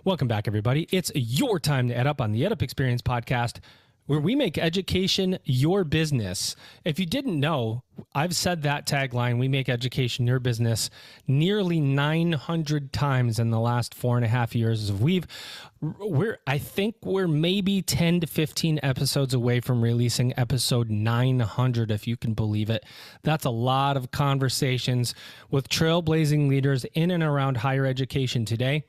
Welcome back, everybody. It's your time to Ed Up on the Ed Up Experience podcast, where we make education your business. If you didn't know, I've said that tagline, we make education your business, nearly 900 times in the last 4.5 years. I think we're maybe 10 to 15 episodes away from releasing episode 900, if you can believe it. That's a lot of conversations with trailblazing leaders in and around higher education today.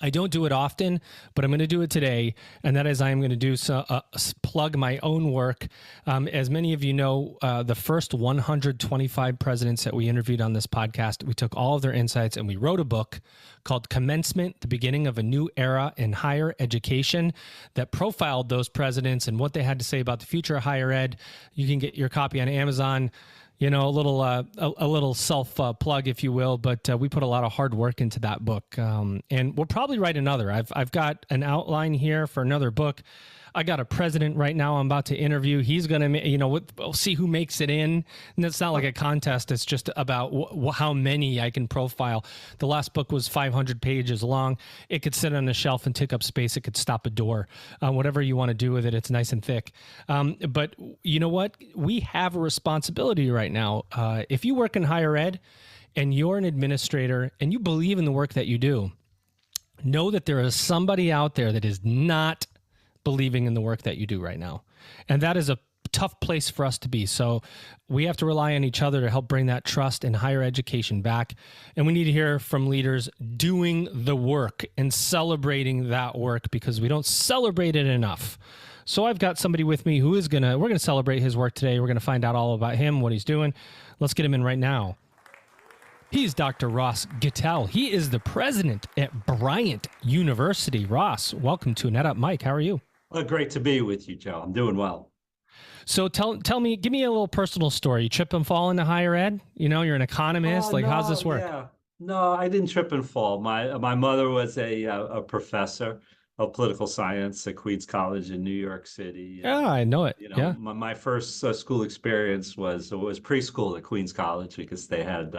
I don't do it often, but I'm going to do it today, and that is I'm going to plug my own work. As many of you know, the first 125 presidents that we interviewed on this podcast, we took all of their insights and we wrote a book called Commencement, the Beginning of a New Era in Higher Education, that profiled those presidents and what they had to say about the future of higher ed. You can get your copy on Amazon. You know, a little self plug, if you will, but we put a lot of hard work into that book, and we'll probably write another. I've got an outline here for another book. I got a president right now I'm about to interview. He's going to, we'll see who makes it in. And it's not like a contest. It's just about how many I can profile. The last book was 500 pages long. It could sit on a shelf and take up space. It could stop a door. Whatever you want to do with it, it's nice and thick. But you know what? We have a responsibility right now. If you work in higher ed and you're an administrator and you believe in the work that you do, know that there is somebody out there that is not believing in the work that you do right now. And that is a tough place for us to be. So we have to rely on each other to help bring that trust in higher education back. And we need to hear from leaders doing the work and celebrating that work, because we don't celebrate it enough. So I've got somebody with me who we're going to celebrate his work today. We're going to find out all about him, what he's doing. Let's get him in right now. He's Dr. Ross Gittell. He is the president at Bryant University. Ross, welcome to an Ed Up. Mike, how are you? Well, great to be with you, Joe. I'm doing well. So tell me, give me a little personal story. You trip and fall into higher ed? You know, you're an economist. No, how's this work? Yeah. No, I didn't trip and fall. My mother was a professor of political science at Queens College in New York City. Yeah, I know it. My first school experience was preschool at Queens College, because they had,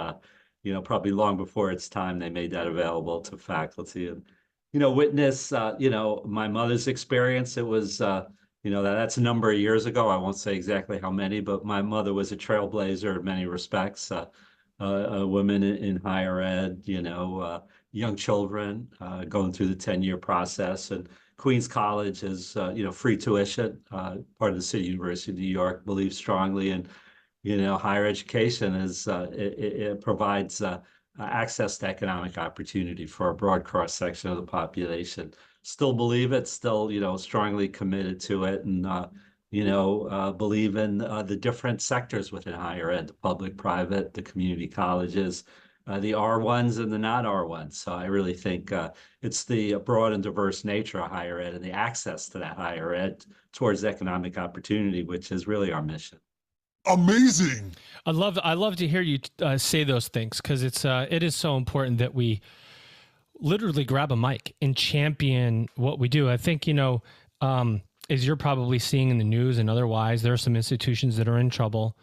probably long before its time, they made that available to faculty. And witness, my mother's experience. It was, that's a number of years ago. I won't say exactly how many, but my mother was a trailblazer in many respects. Women in higher ed, young children going through the 10-year process. And Queens College is, free tuition, part of the City University of New York, believes strongly in, higher education it provides access to economic opportunity for a broad cross-section of the population. Still believe it, still, strongly committed to it, and, believe in the different sectors within higher ed, the public, private, the community colleges, the R1s and the non-R1s. So I really think it's the broad and diverse nature of higher ed and the access to that higher ed towards economic opportunity, which is really our mission. Amazing. I love to hear you say those things, because it is so important that we literally grab a mic and champion what we do. I think, as you're probably seeing in the news and otherwise, there are some institutions that are in trouble.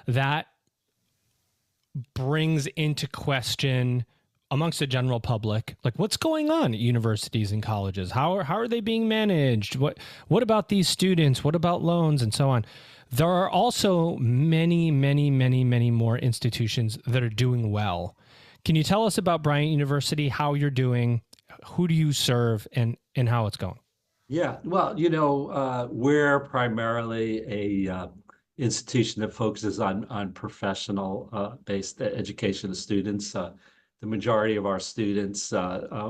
That brings into question amongst the general public, like, what's going on at universities and colleges? How are they being managed? What about these students? What about loans and so on? There are also many, many, many, many more institutions that are doing well. Can you tell us about Bryant University, how you're doing, who do you serve, and how it's going? Yeah, well, we're primarily a institution that focuses on professional based education of students. The majority of our students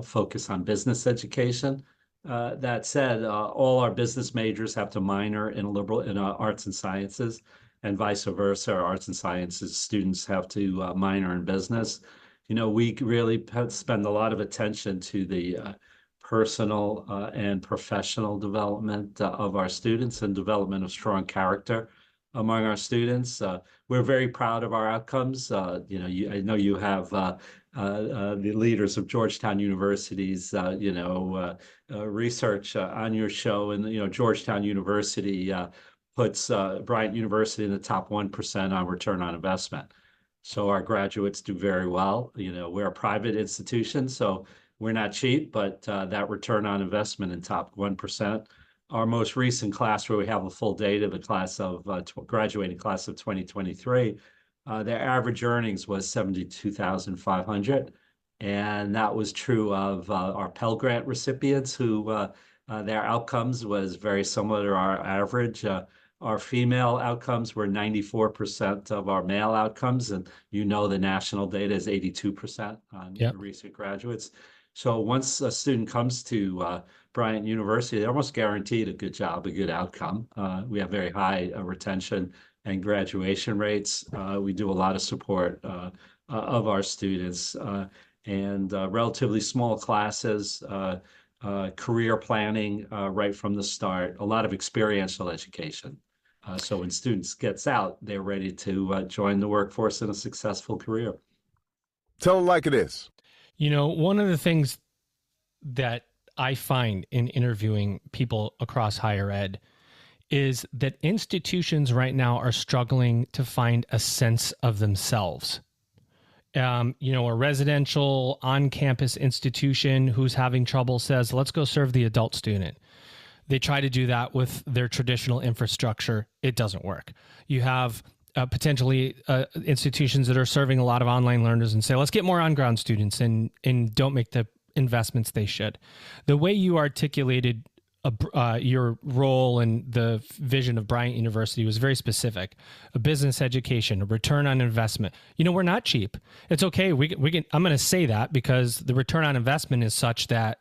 focus on business education. That said, all our business majors have to minor in arts and sciences, and vice versa. Our arts and sciences students have to minor in business. We really spend a lot of attention to the personal and professional development of our students, and development of strong character among our students. We're very proud of our outcomes. I know you have the leaders of Georgetown University's, research on your show, and Georgetown University puts Bryant University in the top 1% on return on investment. So our graduates do very well. We're a private institution, so we're not cheap, but that return on investment in top 1%. Our most recent class, where we have a full data, the class of graduating class of 2023, their average earnings was 72,500, and that was true of our Pell Grant recipients, who their outcomes was very similar to our average. Our female outcomes were 94% of our male outcomes, and the national data is 82% on Yep. recent graduates. So once a student comes to Bryant University, they're almost guaranteed a good job, a good outcome. We have very high retention and graduation rates. We do a lot of support of our students, and relatively small classes, career planning right from the start, a lot of experiential education. So when students gets out, they're ready to join the workforce in a successful career. Tell them like it is. One of the things that I find in interviewing people across higher ed is that institutions right now are struggling to find a sense of themselves. A residential on-campus institution who's having trouble says, let's go serve the adult student. They try to do that with their traditional infrastructure. It doesn't work. You have potentially institutions that are serving a lot of online learners and say, let's get more on-ground students and don't make the investments they should. The way you articulated your role and the vision of Bryant University was very specific. A business education, a return on investment. We're not cheap. It's okay. We can. I'm going to say that because the return on investment is such that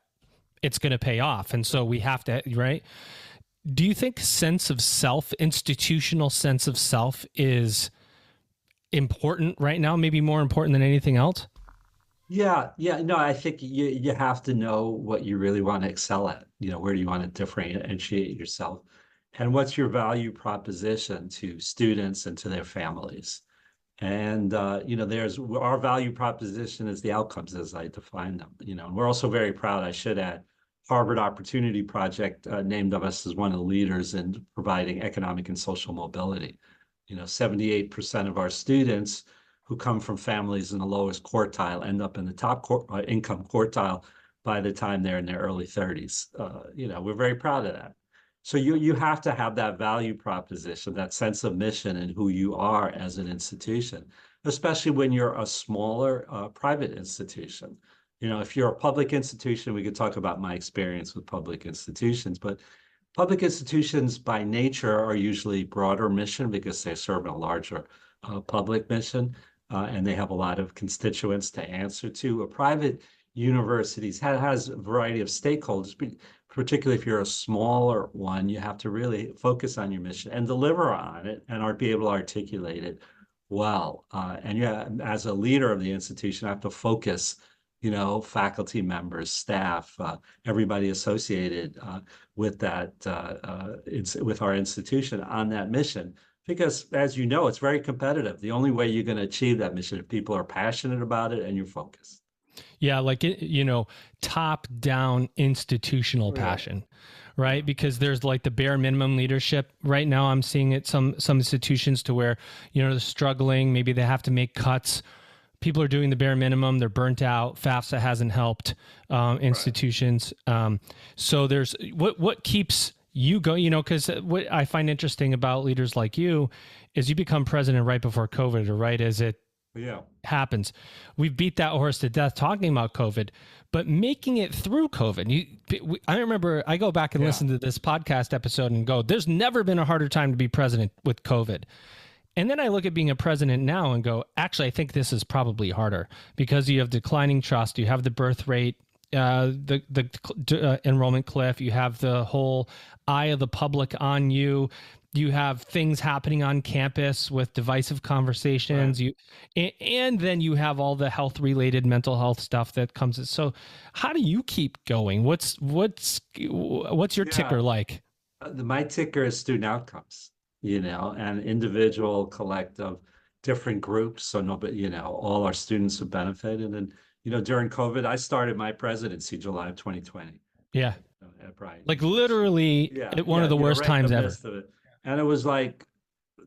it's going to pay off. And so we have to, right? Do you think sense of self, institutional sense of self, is important right now? Maybe more important than anything else? Yeah. No, I think you have to know what you really want to excel at. Where do you want to differentiate yourself? And what's your value proposition to students and to their families? And, there's our value proposition is the outcomes as I define them. And we're also very proud, I should add, Harvard Opportunity Project named us as one of the leaders in providing economic and social mobility. 78% of our students who come from families in the lowest quartile end up in the top income quartile by the time they're in their early 30s. We're very proud of that. So you have to have that value proposition, that sense of mission and who you are as an institution, especially when you're a smaller private institution. If you're a public institution, we could talk about my experience with public institutions, but public institutions by nature are usually broader mission because they serve a larger public mission, and they have a lot of constituents to answer to. A private universities has a variety of stakeholders, particularly if you're a smaller one. You have to really focus on your mission and deliver on it and be able to articulate it well. And as a leader of the institution, I have to focus faculty members, staff, everybody associated with that, with our institution on that mission. Because as it's very competitive. The only way you're going to achieve that mission if people are passionate about it and you're focused. Yeah, like, top-down institutional passion, right? Because there's like the bare minimum leadership. Right now I'm seeing it some institutions to where, they're struggling. Maybe they have to make cuts. People are doing the bare minimum. They're burnt out. FAFSA hasn't helped institutions. Right. So there's what keeps you going, because what I find interesting about leaders like you is you become president right before COVID, or right as it happens. We've beat that horse to death talking about COVID, but making it through COVID. I remember I go back and listen to this podcast episode and go, there's never been a harder time to be president with COVID. And then I look at being a president now and go, actually, I think this is probably harder because you have declining trust. You have the birth rate, the enrollment cliff. You have the whole eye of the public on you. You have things happening on campus with divisive conversations. Right. And then you have all the health-related mental health stuff that comes. So how do you keep going? What's your ticker like? My ticker is student outcomes. And individual, collective, different groups. So nobody, all our students have benefited. And, during COVID, I started my presidency July of 2020. Yeah. At Bryant. Like literally at one of the worst times ever. And it was like,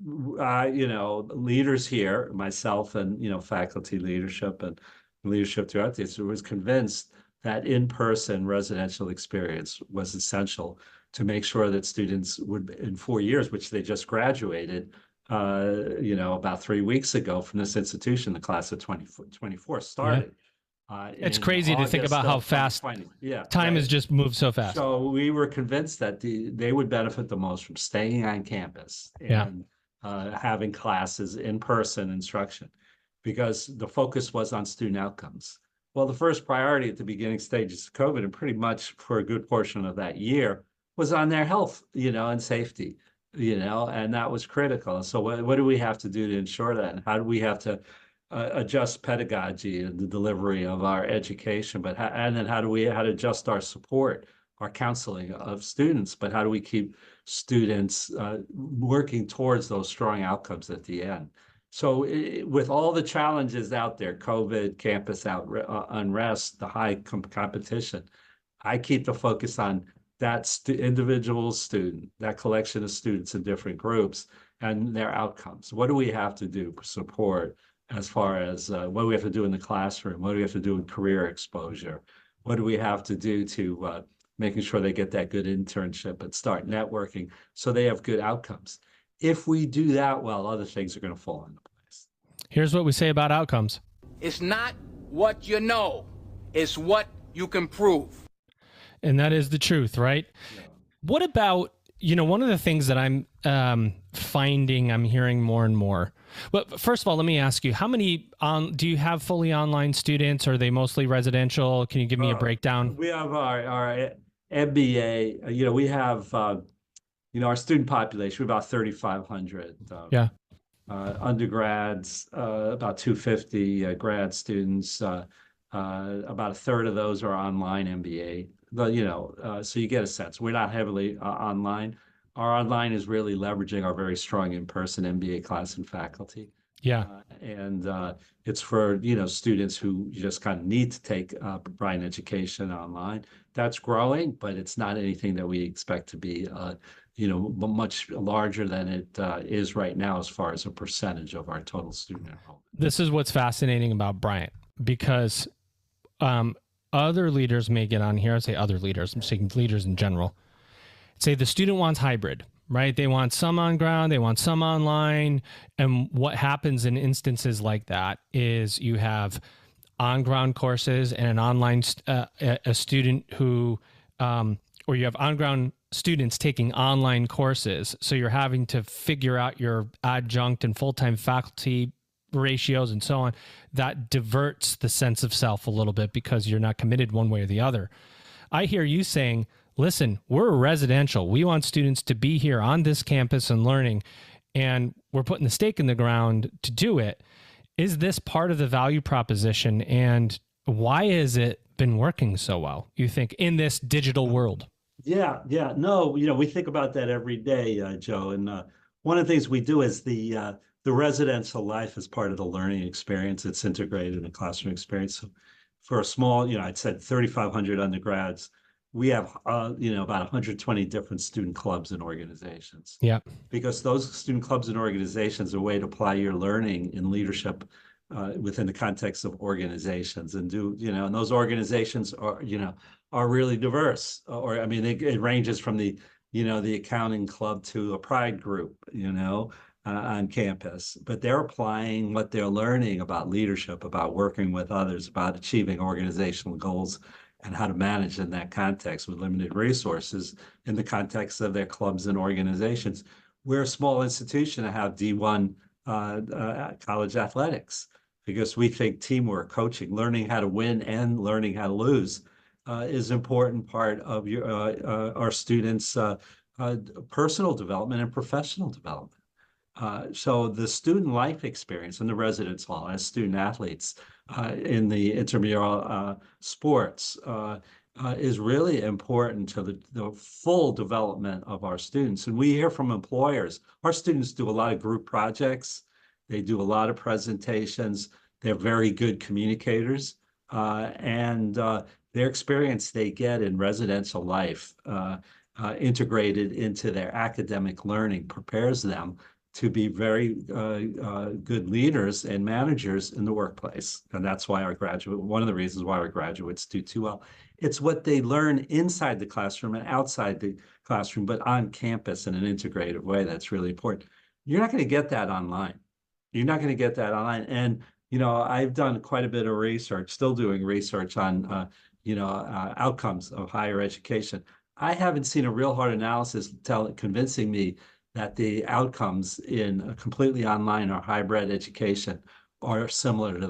leaders here, myself and, faculty leadership and leadership throughout this, was convinced that in-person residential experience was essential to make sure that students would, in 4 years, which they just graduated, about 3 weeks ago from this institution, the class of 2024 started. It's In crazy to think August about how of fast 2020. Yeah, time has right. just moved so fast. So we were convinced that they would benefit the most from staying on campus Yeah. and having classes in person instruction, because the focus was on student outcomes. Well, the first priority at the beginning stages of COVID, and pretty much for a good portion of that year, was on their health, and safety, and that was critical. So what do we have to do to ensure that? And how do we have to adjust pedagogy and the delivery of our education, and then how to adjust our support, our counseling of students, but how do we keep students working towards those strong outcomes at the end? So with all the challenges out there, COVID, campus unrest, the high competition, I keep the focus on that individual student, that collection of students in different groups and their outcomes. What do we have to do for support? As far as what do we have to do in the classroom? What do we have to do in career exposure? What do we have to do to making sure they get that good internship and start networking so they have good outcomes? If we do that well, other things are going to fall into place. Here's what we say about outcomes. It's not what you know, it's what you can prove. And that is the truth, right? Yeah. What about, one of the things that I'm finding, I'm hearing more and more. But first of all, let me ask you, how many do you have fully online students? Or are they mostly residential? Can you give me a breakdown? We have our MBA, we have, our student population, we're about 3,500. Undergrads, about 250 grad students, about a third of those are online MBA. So you get a sense. We're not heavily online. Our online is really leveraging our very strong in-person MBA class and faculty. Yeah. It's for, students who just kind of need to take Bryant education online. That's growing, but it's not anything that we expect to be, much larger than it is right now as far as a percentage of our total student enrollment. This is what's fascinating about Bryant, because other leaders may get on here. I say other leaders, I'm saying leaders in general, say the student wants hybrid, right? They want some on ground, they want some online. And what happens in instances like that is you have on ground courses and an online, a student who, or you have on ground students taking online courses. So you're having to figure out your adjunct and full-time faculty ratios and so on. That diverts the sense of self a little bit because you're not committed one way or the other. I hear you saying, listen, we're residential. We want students to be here on this campus and learning, and we're putting the stake in the ground to do it. Is this part of the value proposition, and why has it been working so well, you think, in this digital world? Yeah. No, we think about that every day, Joe. And one of the things we do is the residential life is part of the learning experience. It's integrated in the classroom experience. So for a small, I'd said 3,500 undergrads, we have, about 120 different student clubs and organizations. Yeah. Because those student clubs and organizations are a way to apply your learning in leadership within the context of organizations, and and those organizations are really diverse. It ranges from the accounting club to a pride group, on campus, but they're applying what they're learning about leadership, about working with others, about achieving organizational goals, and how to manage in that context with limited resources in the context of their clubs and organizations. We're a small institution to have D1 college athletics, because we think teamwork, coaching, learning how to win and learning how to lose is an important part of our students' personal development and professional development. So the student life experience in the residence hall as student athletes in the intramural sports is really important to the full development of our students. And we hear from employers, our students do a lot of group projects. They do a lot of presentations. They're very good communicators. And their experience they get in residential life integrated into their academic learning prepares them to be very good leaders and managers in the workplace. And that's why one of the reasons why our graduates do too well. It's what they learn inside the classroom and outside the classroom, but on campus in an integrated way that's really important. You're not going to get that online. You're not going to get that online. And, I've done quite a bit of research, still doing research on, outcomes of higher education. I haven't seen a real hard analysis convincing me that the outcomes in a completely online or hybrid education are similar to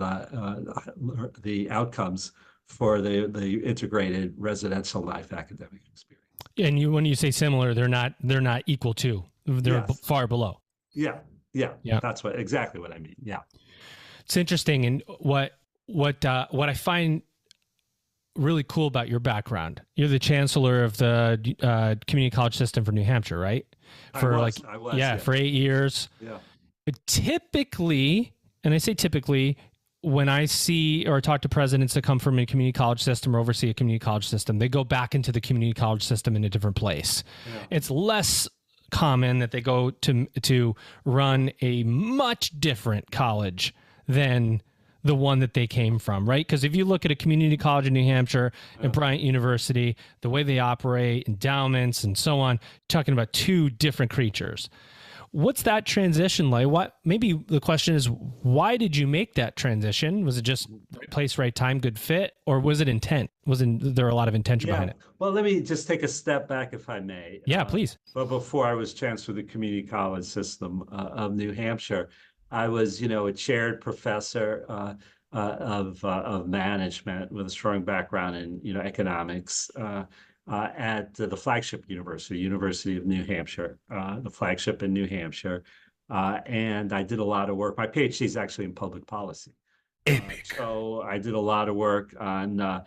the outcomes for the integrated residential life academic experience. And when you say similar, they're not equal to. They're far below. Yeah. That's exactly what I mean. Yeah. It's interesting, and what I find really cool about your background. You're the chancellor of the community college system for New Hampshire, right? For I was, for 8 years. Yeah. But typically, and I say typically, when I see or talk to presidents that come from a community college system or oversee a community college system, they go back into the community college system in a different place. Yeah. It's less common that they go to run a much different college than the one that they came from, right? Because if you look at a community college in New Hampshire and Bryant University, the way they operate, endowments and so on, talking about two different creatures. What's that transition like? Maybe the question is, why did you make that transition? Was it just right place, right time, good fit? Or was it intent? Wasn't there a lot of intention behind it? Well, let me just take a step back, if I may. Yeah, please. But before I was chancellor of the community college system of New Hampshire, I was, a chaired professor of management with a strong background in, economics at the flagship university, University of New Hampshire, the flagship in New Hampshire. And I did a lot of work. My PhD is actually in public policy. So I did a lot of work on, how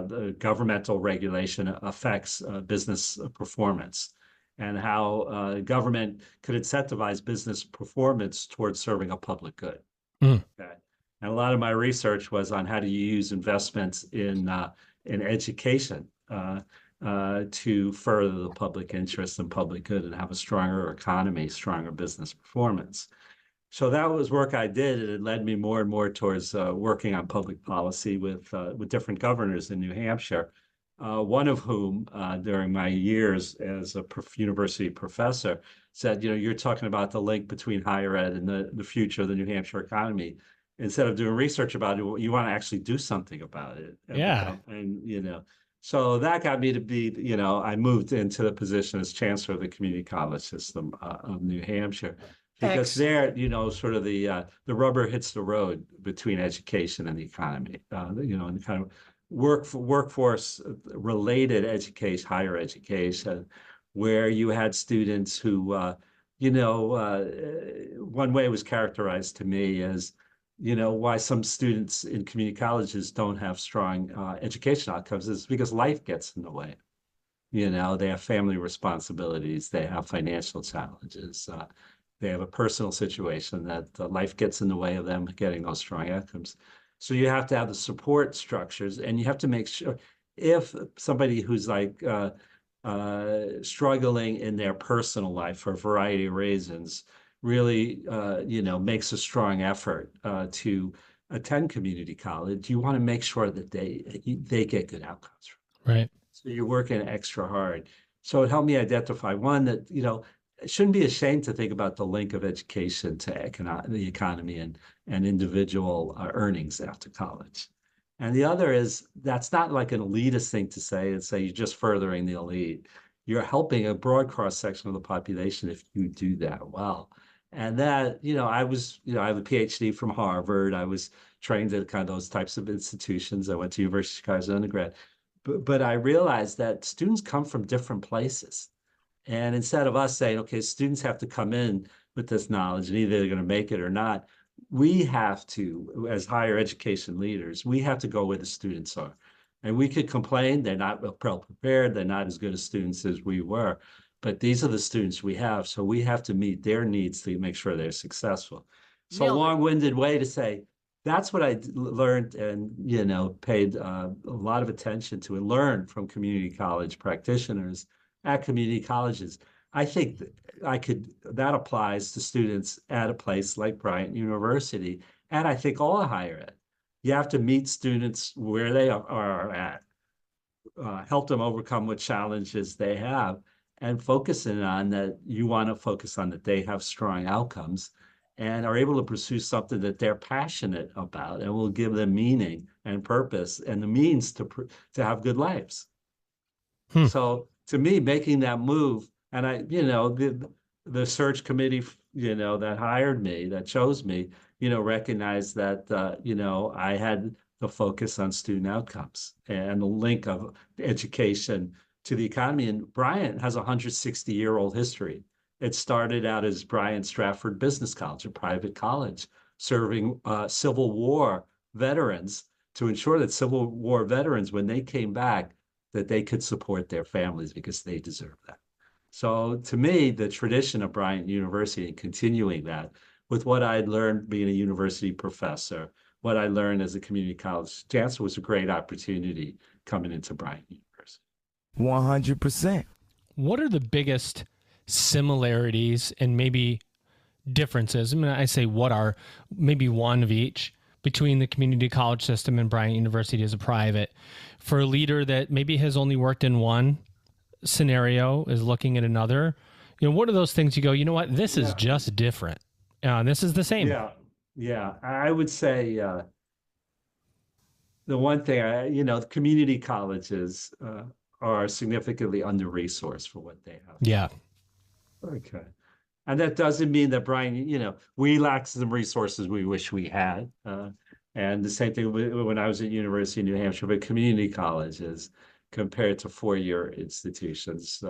the governmental regulation affects business performance, and how government could incentivize business performance towards serving a public good. Okay. And a lot of my research was on how do you use investments in education to further the public interest and public good and have a stronger economy, stronger business performance. So that was work I did, and it led me more and more towards working on public policy with different governors in New Hampshire. One of whom, during my years as a university professor, said, you're talking about the link between higher ed and the future of the New Hampshire economy. Instead of doing research about it, you want to actually do something about it. So that got me to be, I moved into the position as chancellor of the community college system of New Hampshire. Because there, sort of the rubber hits the road between education and the economy, and kind of workforce related education, higher education, where you had students who, one way it was characterized to me as, why some students in community colleges don't have strong education outcomes is because life gets in the way. They have family responsibilities, they have financial challenges, they have a personal situation that life gets in the way of them getting those strong outcomes. So you have to have the support structures, and you have to make sure if somebody who's like struggling in their personal life for a variety of reasons really, makes a strong effort to attend community college, you want to make sure that they get good outcomes. Right. So you're working extra hard. So it helped me identify one that, shouldn't be ashamed to think about the link of education to the economy and individual earnings after college. And the other is that's not like an elitist thing to say and say you're just furthering the elite. You're helping a broad cross section of the population if you do that well. And that, I have a PhD from Harvard. I was trained at kind of those types of institutions. I went to University of Chicago as an undergrad. But I realized that students come from different places. And instead of us saying, okay, students have to come in with this knowledge and either they're going to make it or not, we have to, as higher education leaders, we have to go where the students are. And we could complain they're not well prepared, they're not as good as students as we were, but these are the students we have, so we have to meet their needs to make sure they're successful. So a long-winded way to say, that's what I learned and, paid a lot of attention to and learned from community college practitioners at community colleges. I think that applies to students at a place like Bryant University, and I think all higher ed. You have to meet students where they are at, help them overcome what challenges they have, and focusing on that. You want to focus on that they have strong outcomes and are able to pursue something that they're passionate about and will give them meaning and purpose and the means to have good lives. So to me, making that move, and the search committee, that hired me, that chose me, recognized that, I had the focus on student outcomes and the link of education to the economy. And Bryant has a 160-year-old history. It started out as Bryant Stratford Business College, a private college, serving Civil War veterans to ensure that Civil War veterans, when they came back, that they could support their families because they deserve that. So to me, the tradition of Bryant University and continuing that with what I'd learned being a university professor, what I learned as a community college chancellor was a great opportunity coming into Bryant University. 100%. What are the biggest similarities and maybe differences? I mean, I say what are maybe one of each between the community college system and Bryant University as a private, for a leader that maybe has only worked in one scenario, is looking at another? What are those things you go, you know what, this is just different. This is the same. Yeah. I would say the one thing, the community colleges are significantly under-resourced for what they have. Yeah. Okay. And that doesn't mean that Brian, we lack some resources we wish we had. And the same thing when I was at University of New Hampshire, but community colleges compared to four-year institutions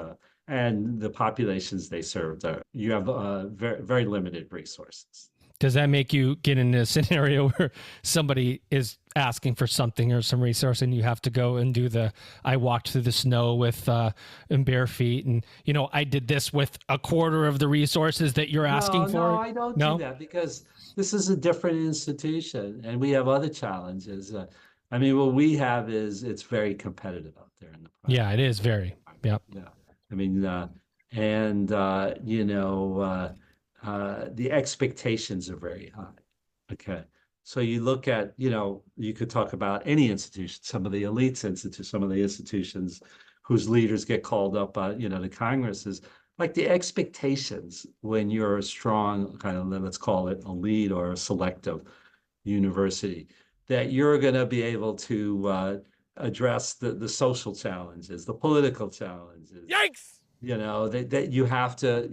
and the populations they served, you have very, very limited resources. Does that make you get in a scenario where somebody is asking for something or some resource and you have to go and do I walked through the snow with in bare feet and, I did this with a quarter of the resources that you're asking for? No, I don't do that because this is a different institution and we have other challenges. What we have is it's very competitive out there in the private. Yeah, it is very. Yeah. The expectations are very high. Okay. So you look at, you could talk about any institution, some of the elites institutions, some of the institutions whose leaders get called up, to Congresses, like the expectations when you're a strong kind of, let's call it a lead or a selective university, that you're going to be able to address the social challenges, the political challenges. Yikes! That you have to,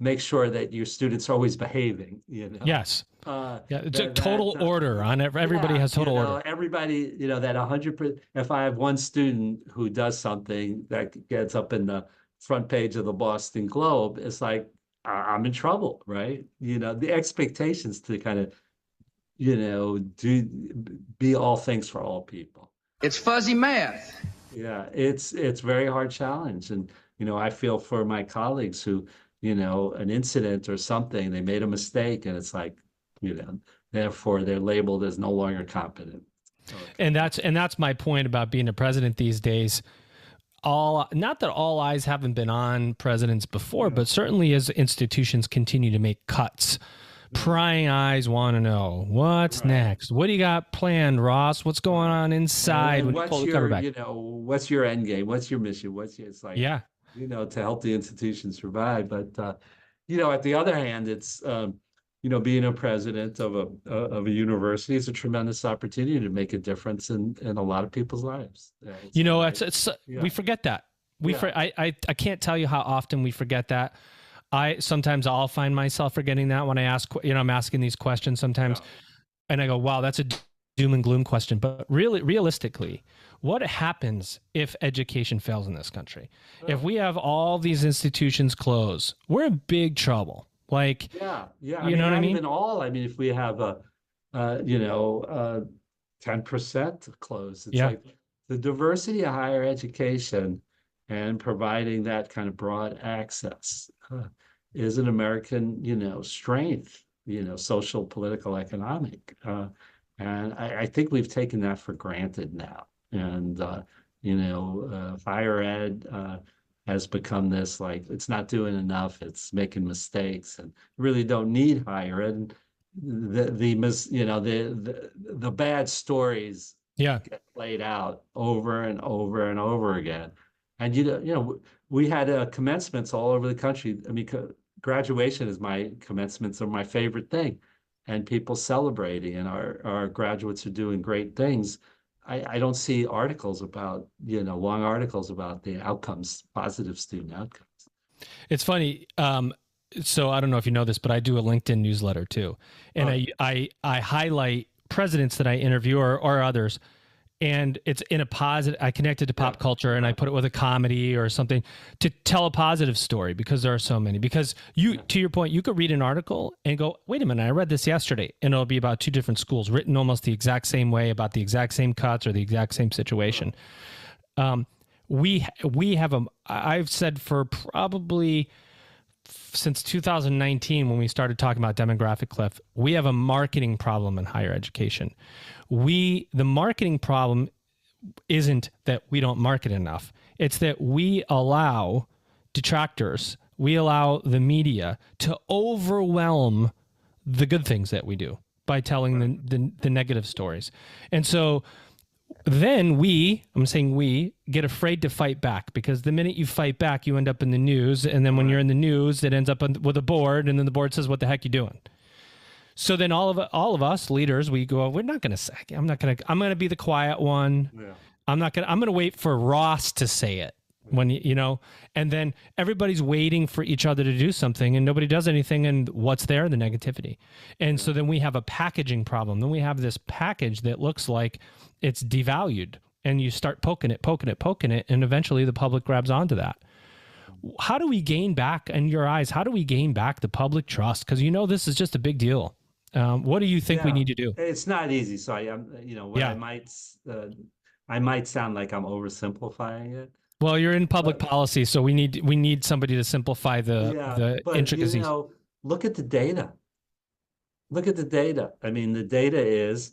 make sure that your students are always behaving, Yes. It's a total order on it. Everybody has total order. Everybody, that 100%. If I have one student who does something that gets up in the front page of the Boston Globe, it's like, I'm in trouble, right? The expectations to kind of, be all things for all people. It's fuzzy math. Yeah, it's very hard challenge. And, I feel for my colleagues who, an incident or something, they made a mistake and it's like, therefore they're labeled as no longer competent. Okay. And that's my point about being a president these days. Not that all eyes haven't been on presidents before, but certainly as institutions continue to make cuts, prying eyes want to know what's next. What do you got planned, Ross? What's going on inside? And what's what's your end game? What's your mission? It's like, to help the institution survive. But, at the other hand, it's, being a president of a university is a tremendous opportunity to make a difference in a lot of people's lives. We forget that. I can't tell you how often we forget that. Sometimes I'll find myself forgetting that when I ask, I'm asking these questions sometimes and I go, wow, that's a doom and gloom question. But really, realistically, what happens if education fails in this country? If we have all these institutions close, we're in big trouble. Like, you know what I mean? Even if we have 10% closed, it's like the diversity of higher education and providing that kind of broad access is an American, strength, social, political, economic. And I think we've taken that for granted now. And, higher ed, has become this, like, it's not doing enough, it's making mistakes, and really don't need higher ed. The bad stories Yeah. get played out over and over and over again. And we had commencements all over the country. I mean, graduation is commencements are my favorite thing, and people celebrating, and our graduates are doing great things. I don't see articles about, long articles about the outcomes, positive student outcomes. It's funny. So I don't know if you know this, but I do a LinkedIn newsletter too. And I highlight presidents that I interview or others. And it's in a positive, I connect it to pop culture, and I put it with a comedy or something to tell a positive story, because there are so many. Because to your point, you could read an article and go, wait a minute, I read this yesterday, and it'll be about two different schools written almost the exact same way about the exact same cuts or the exact same situation. We have I've said for probably since 2019, when we started talking about demographic cliff, we have a marketing problem in higher education. The marketing problem isn't that we don't market enough. It's that we allow detractors, we allow the media to overwhelm the good things that we do by telling the negative stories. And so then I'm saying we get afraid to fight back, because the minute you fight back, you end up in the news. And then when you're in the news, it ends up with a board, and then the board says, what the heck you doing? So then all of us leaders, we go, we're not going to say, I'm going to be the quiet one. Yeah. I'm going to wait for Ross to say it when, and then everybody's waiting for each other to do something, and nobody does anything. And what's there? The negativity. And so then we have a packaging problem. Then we have this package that looks like it's devalued, and you start poking it. And eventually the public grabs onto that. How do we gain back, in your eyes, how do we gain back the public trust? Because this is just a big deal. What do you think we need to do? It's not easy. So I might sound like I'm oversimplifying it. Well, you're in public policy, so we need somebody to simplify the intricacies. Look at the data. I mean, the data is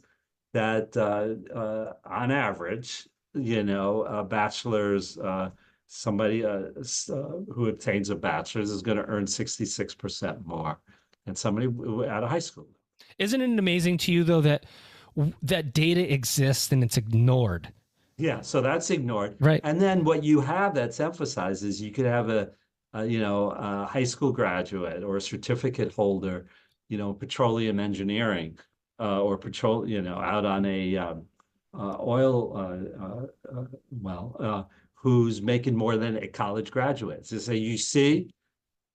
that on average, a bachelor's, somebody who obtains a bachelor's is going to earn 66% more than somebody out of high school. Isn't it amazing to you, though, that data exists and it's ignored? Yeah, so that's ignored. Right. And then what you have that's emphasized is you could have a high school graduate or a certificate holder, petroleum engineering, or out on a oil well, who's making more than a college graduate. So say, you see,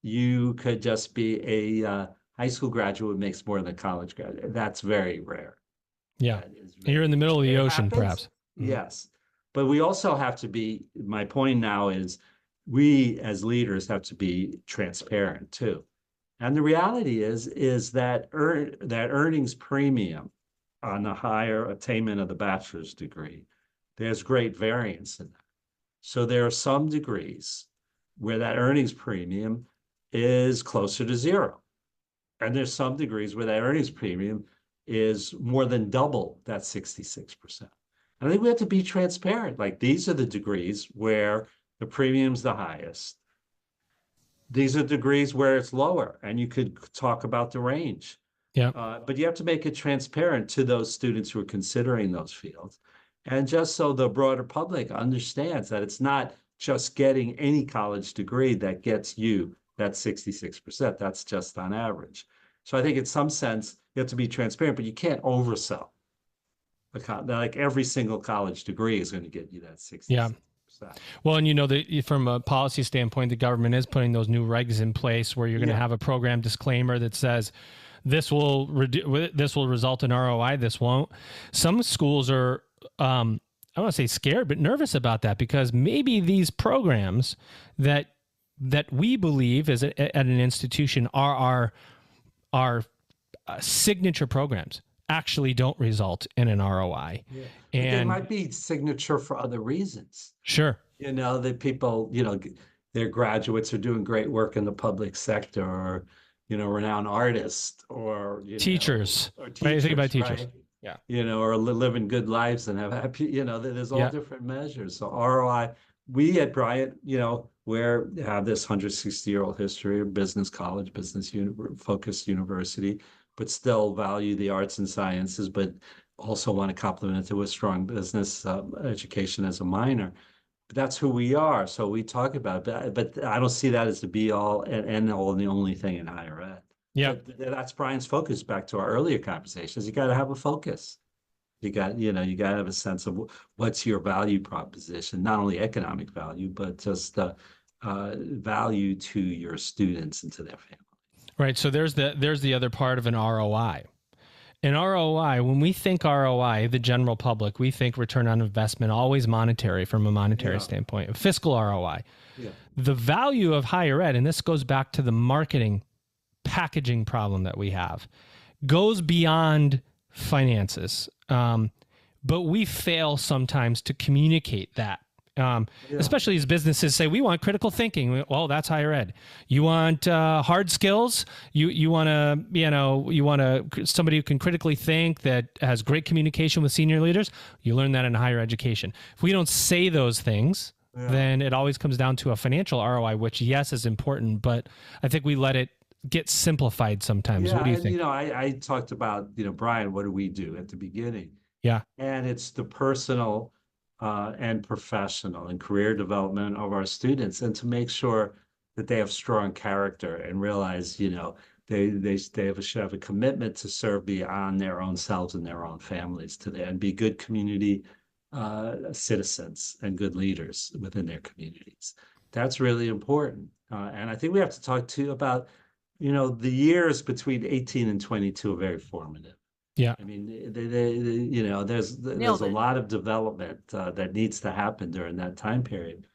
you could just be a high school graduate makes more than a college graduate. That's very rare. Yeah. You're in the middle of the ocean, perhaps. Yes. But we also have to be, my point now is, we as leaders have to be transparent too. And the reality is that earnings premium on the higher attainment of the bachelor's degree, there's great variance in that. So there are some degrees where that earnings premium is closer to zero. And there's some degrees where that earnings premium is more than double that 66%. And I think we have to be transparent. Like, these are the degrees where the premium's the highest. These are degrees where it's lower, and you could talk about the range. Yeah. But you have to make it transparent to those students who are considering those fields. And just so the broader public understands that it's not just getting any college degree that gets you that 66%. That's just on average. So I think in some sense, you have to be transparent, but you can't oversell. Like every single college degree is going to get you that 66%. Yeah. Well, and from a policy standpoint, the government is putting those new regs in place where you're going to have a program disclaimer that says this will result in ROI. This won't. Some schools are, I don't want to say scared, but nervous about that, because maybe these programs that we believe as at an institution are our signature programs actually don't result in an ROI. Yeah. And they might be signature for other reasons. Sure. That people, their graduates are doing great work in the public sector, or, renowned artists, or teachers. Or teachers. Right? Think about teachers. Right? Yeah. Or living good lives and have happy, there's all different measures. So ROI we at Bryant, have this 160-year-old history of business college, focused university, but still value the arts and sciences, but also want to complement it with strong business education as a minor. But that's who we are. So we talk about it, but I don't see that as the be all and end all and the only thing in higher ed. Yeah. But that's Brian's focus back to our earlier conversations. You got to have a focus. You got to have a sense of what's your value proposition, not only economic value, but just value to your students and to their family. Right. So there's the other part of an ROI. An ROI, when we think ROI, the general public, we think return on investment, always monetary from a monetary standpoint, fiscal ROI. Yeah. The value of higher ed, and this goes back to the marketing packaging problem that we have, goes beyond finances. But we fail sometimes to communicate that. Especially as businesses say, we want critical thinking. Well, that's higher ed. You want hard skills. You want somebody who can critically think, that has great communication with senior leaders. You learn that in higher education. If we don't say those things, then it always comes down to a financial ROI, which yes is important, but I think we let it get simplified sometimes. Yeah, what do you think? I talked about, Brian, what do we do at the beginning? Yeah. And it's the personal and professional and career development of our students, and to make sure that they have strong character and realize, they should have a commitment to serve beyond their own selves and their own families and be good community citizens and good leaders within their communities. That's really important. And I think we have to talk too about, the years between 18 and 22 are very formative. Yeah. I mean, there's a lot of development that needs to happen during that time period.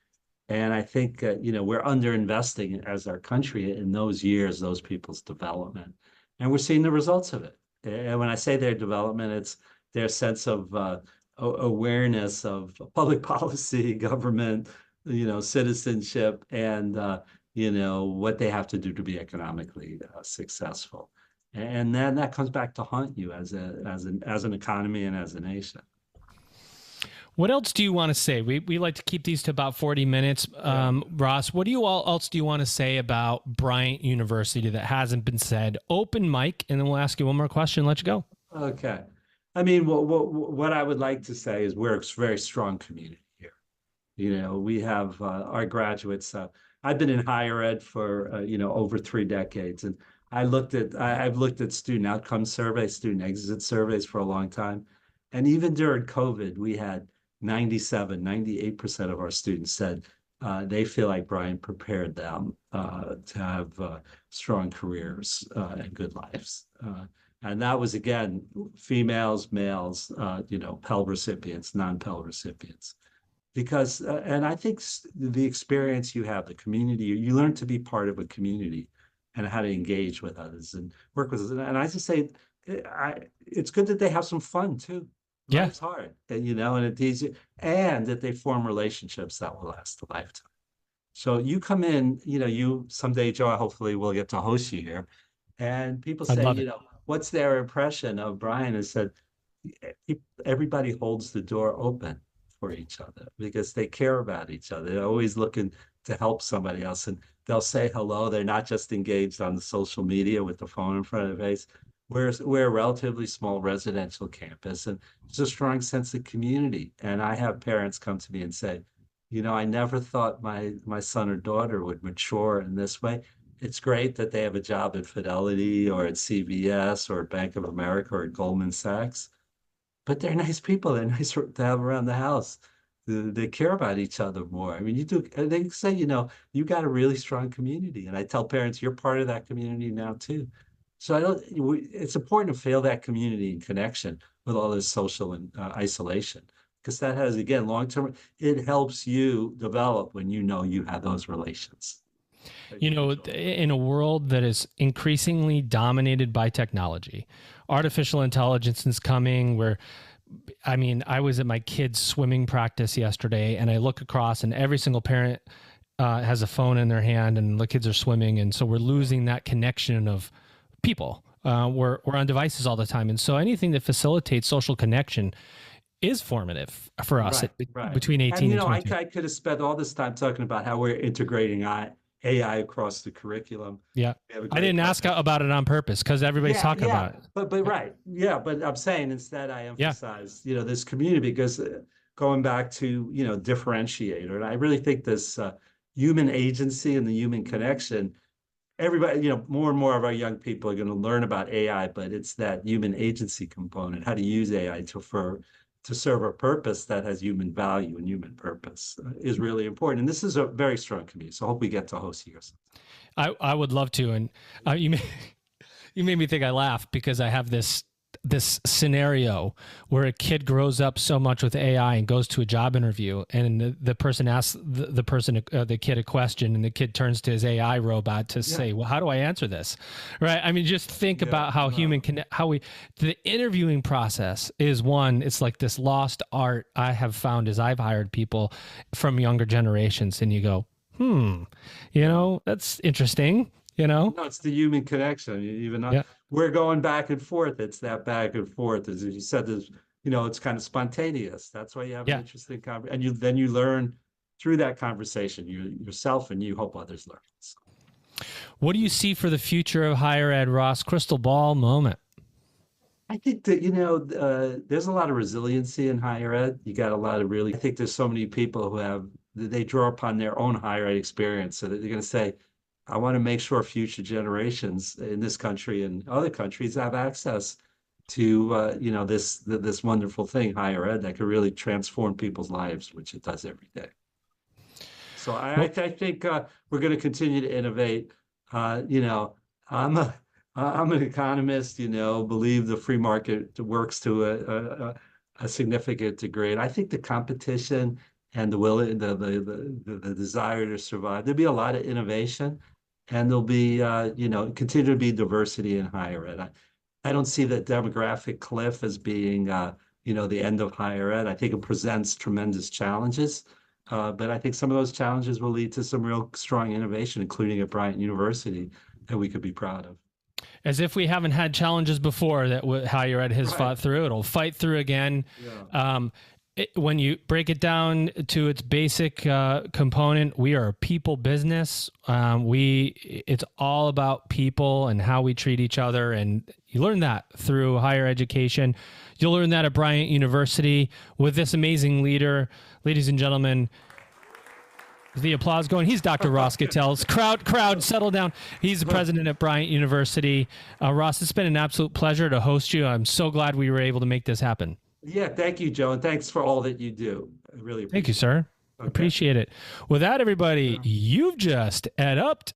And I think, we're underinvesting as our country in those years, those people's development. And we're seeing the results of it. And when I say their development, it's their sense of awareness of public policy, government, citizenship, and, what they have to do to be economically successful. And then that comes back to haunt you as an economy and as a nation. What else do you want to say? We like to keep these to about 40 minutes. Ross, what else do you want to say about Bryant University that hasn't been said? Open mic, and then we'll ask you one more question and let you go. Okay. I mean, what I would like to say is we're a very strong community here. We have our graduates. I've been in higher ed for, over 3 decades, and I've looked at student outcome surveys, student exit surveys for a long time. And even during COVID, we had 98% of our students said they feel like Bryant prepared them to have strong careers and good lives. And that was, again, females, males, Pell recipients, non-Pell recipients. Because, and I think the experience you have, the community, you learn to be part of a community and how to engage with others and work with others. And I just say, it's good that they have some fun too. Yeah. Life's hard, and it's easy, and that they form relationships that will last a lifetime. So you come in, someday, Joe, hopefully we'll get to host you here. And people say, what's their impression of Brian? And said, everybody holds the door open for each other because they care about each other. They're always looking to help somebody else, and they'll say hello. They're not just engaged on the social media with the phone in front of their face. We're a relatively small residential campus, and there's a strong sense of community. And I have parents come to me and say, I never thought my son or daughter would mature in this way. It's great that they have a job at Fidelity or at CVS or at Bank of America or at Goldman Sachs, but they're nice people. They're nice to have around the house. They care about each other more. I mean, you do. They say, you got a really strong community. And I tell parents, you're part of that community now too. So it's important to feel that community and connection with all this social and isolation, because that has, again, long-term, it helps you develop when you have those relations. In a world that is increasingly dominated by technology, artificial intelligence is coming I was at my kids' swimming practice yesterday, and I look across and every single parent has a phone in their hand and the kids are swimming. And so we're losing that connection of people. We're on devices all the time. And so anything that facilitates social connection is formative for us Right. between 18 and 22. I could have spent all this time talking about how we're integrating AI across the curriculum. Yeah. We have a I great didn't ask partnership. about it on purpose because everybody's talking about it. But right. Yeah. But I'm saying instead I emphasize, this community because going back to, differentiator. And I really think this human agency and the human connection, everybody, more and more of our young people are going to learn about AI, but it's that human agency component, how to use AI to serve a purpose that has human value and human purpose is really important. And this is a very strong community. So I hope we get to host you. I would love to. And you made me think I laugh because I have this scenario where a kid grows up so much with AI and goes to a job interview, and the person asks the kid a question, and the kid turns to his AI robot to say, well, how do I answer this? Right. I mean, just think about how the interviewing process is it's like this lost art I have found as I've hired people from younger generations, and you go, that's interesting. No, it's the human connection. Even we're going back and forth. It's that back and forth. As you said, it's kind of spontaneous. That's why you have an interesting conversation. And then you learn through that conversation, yourself, and you hope others learn. So. What do you see for the future of higher ed, Ross? Crystal ball moment. I think that, there's a lot of resiliency in higher ed. You got a lot of I think there's so many people they draw upon their own higher ed experience. So that they're going to say, I want to make sure future generations in this country and other countries have access to, this wonderful thing, higher ed, that could really transform people's lives, which it does every day. So I think we're going to continue to innovate. I'm an economist, believe the free market works to a significant degree. And I think the competition and the desire to survive, there'll be a lot of innovation. And there'll be, continue to be diversity in higher ed. I don't see the demographic cliff as being, the end of higher ed. I think it presents tremendous challenges, but I think some of those challenges will lead to some real strong innovation, including at Bryant University, that we could be proud of. As if we haven't had challenges before that higher ed has fought through, it'll fight through again. Yeah. When you break it down to its basic component, we are a people business. It's all about people and how we treat each other. And you learn that through higher education. You'll learn that at Bryant University with this amazing leader. Ladies and gentlemen, is the applause going? He's Dr. Ross Gittell. Crowd, settle down. He's the president at Bryant University. Ross, it's been an absolute pleasure to host you. I'm so glad we were able to make this happen. Yeah, thank you, Joe, and thanks for all that you do. I really appreciate it. Thank you, sir. Okay. Appreciate it. With that, everybody, you've just ed upped.